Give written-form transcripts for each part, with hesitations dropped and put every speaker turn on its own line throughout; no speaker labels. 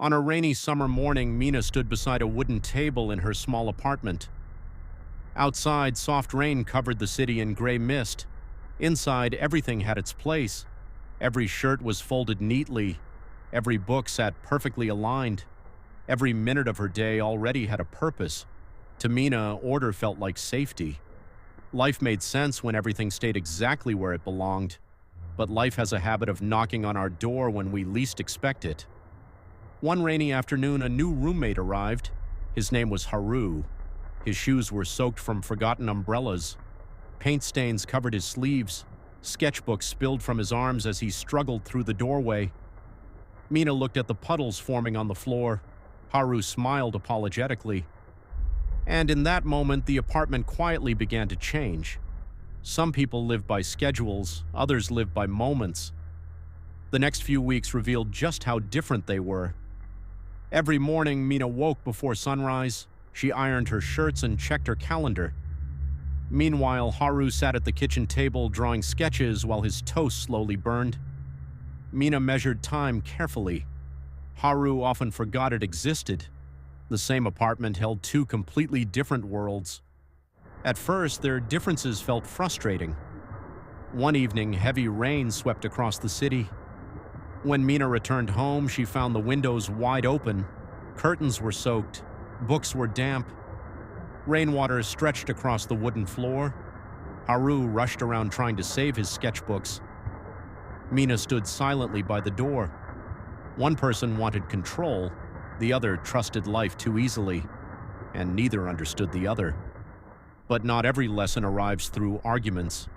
On a rainy summer morning, Mina stood beside a wooden table in her small apartment. Outside, soft rain covered the city in gray mist. Inside, everything had its place. Every shirt was folded neatly. Every book sat perfectly aligned. Every minute of her day already had a purpose. To Mina, order felt like safety. Life made sense when everything stayed exactly where it belonged. But life has a habit of knocking on our door when we least expect it. One rainy afternoon, a new roommate arrived. His name was Haru. His shoes were soaked from forgotten umbrellas. Paint stains covered his sleeves. Sketchbooks spilled from his arms as he struggled through the doorway. Mina looked at the puddles forming on the floor. Haru smiled apologetically. And in that moment, the apartment quietly began to change. Some people live by schedules, others live by moments. The next few weeks revealed just how different they were. Every morning, Mina woke before sunrise. She ironed her shirts and checked her calendar. Meanwhile, Haru sat at the kitchen table drawing sketches while his toast slowly burned. Mina measured time carefully. Haru often forgot it existed. The same apartment held two completely different worlds. At first, their differences felt frustrating. One evening, heavy rain swept across the city. When Mina returned home, she found the windows wide open. Curtains were soaked. Books were damp. Rainwater stretched across the wooden floor. Haru rushed around trying to save his sketchbooks. Mina stood silently by the door. One person wanted control. The other trusted life too easily, and neither understood the other. But not every lesson arrives through arguments.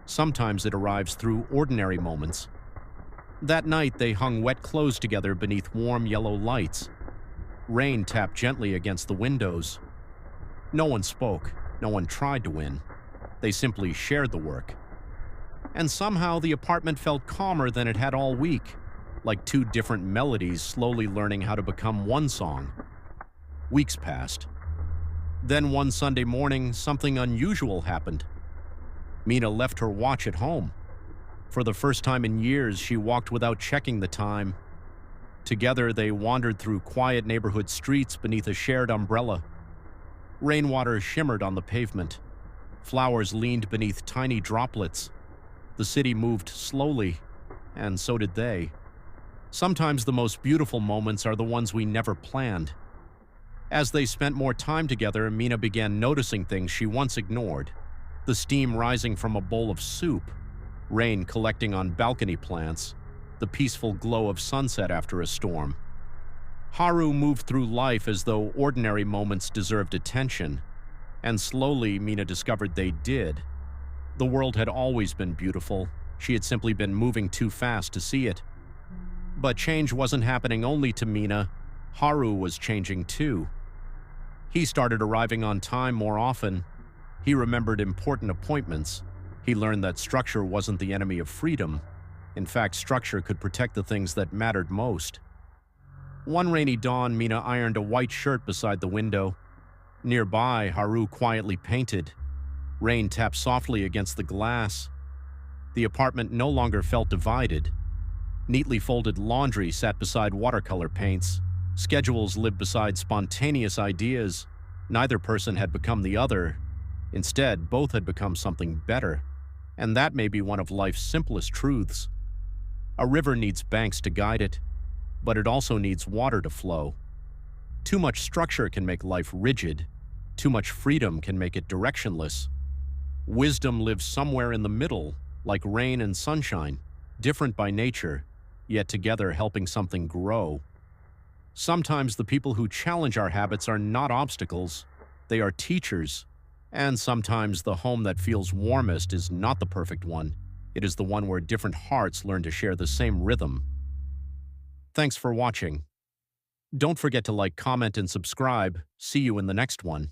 Sometimes it arrives through ordinary moments. That night, they hung wet clothes together beneath warm yellow lights. Rain tapped gently against the windows. No one spoke. No one tried to win. They simply shared the work. And somehow the apartment felt calmer than it had all week, like two different melodies slowly learning how to become one song. Weeks passed. Then one Sunday morning, something unusual happened. Mina left her watch at home. For the first time in years, she walked without checking the time. Together, they wandered through quiet neighborhood streets beneath a shared umbrella. Rainwater shimmered on the pavement. Flowers leaned beneath tiny droplets. The city moved slowly, and so did they. Sometimes the most beautiful moments are the ones we never planned. As they spent more time together, Mina began noticing things she once ignored. The steam rising from a bowl of soup, rain collecting on balcony plants, the peaceful glow of sunset after a storm. Haru moved through life as though ordinary moments deserved attention, and slowly Mina discovered they did. The world had always been beautiful. She had simply been moving too fast to see it. But change wasn't happening only to Mina. Haru was changing too. He started arriving on time more often. He remembered important appointments. He learned that structure wasn't the enemy of freedom. In fact, structure could protect the things that mattered most. One rainy dawn, Mina ironed a white shirt beside the window. Nearby, Haru quietly painted. Rain tapped softly against the glass. The apartment no longer felt divided. Neatly folded laundry sat beside watercolor paints. Schedules lived beside spontaneous ideas. Neither person had become the other. Instead, both had become something better. And that may be one of life's simplest truths. A river needs banks to guide it, but it also needs water to flow. Too much structure can make life rigid. Too much freedom can make it directionless. Wisdom lives somewhere in the middle, like rain and sunshine, different by nature, yet together helping something grow. Sometimes the people who challenge our habits are not obstacles, they are teachers. And sometimes the home that feels warmest is not the perfect one. It is the one where different hearts learn to share the same rhythm. Thanks for watching. Don't forget to like, comment, and subscribe. See you in the next one.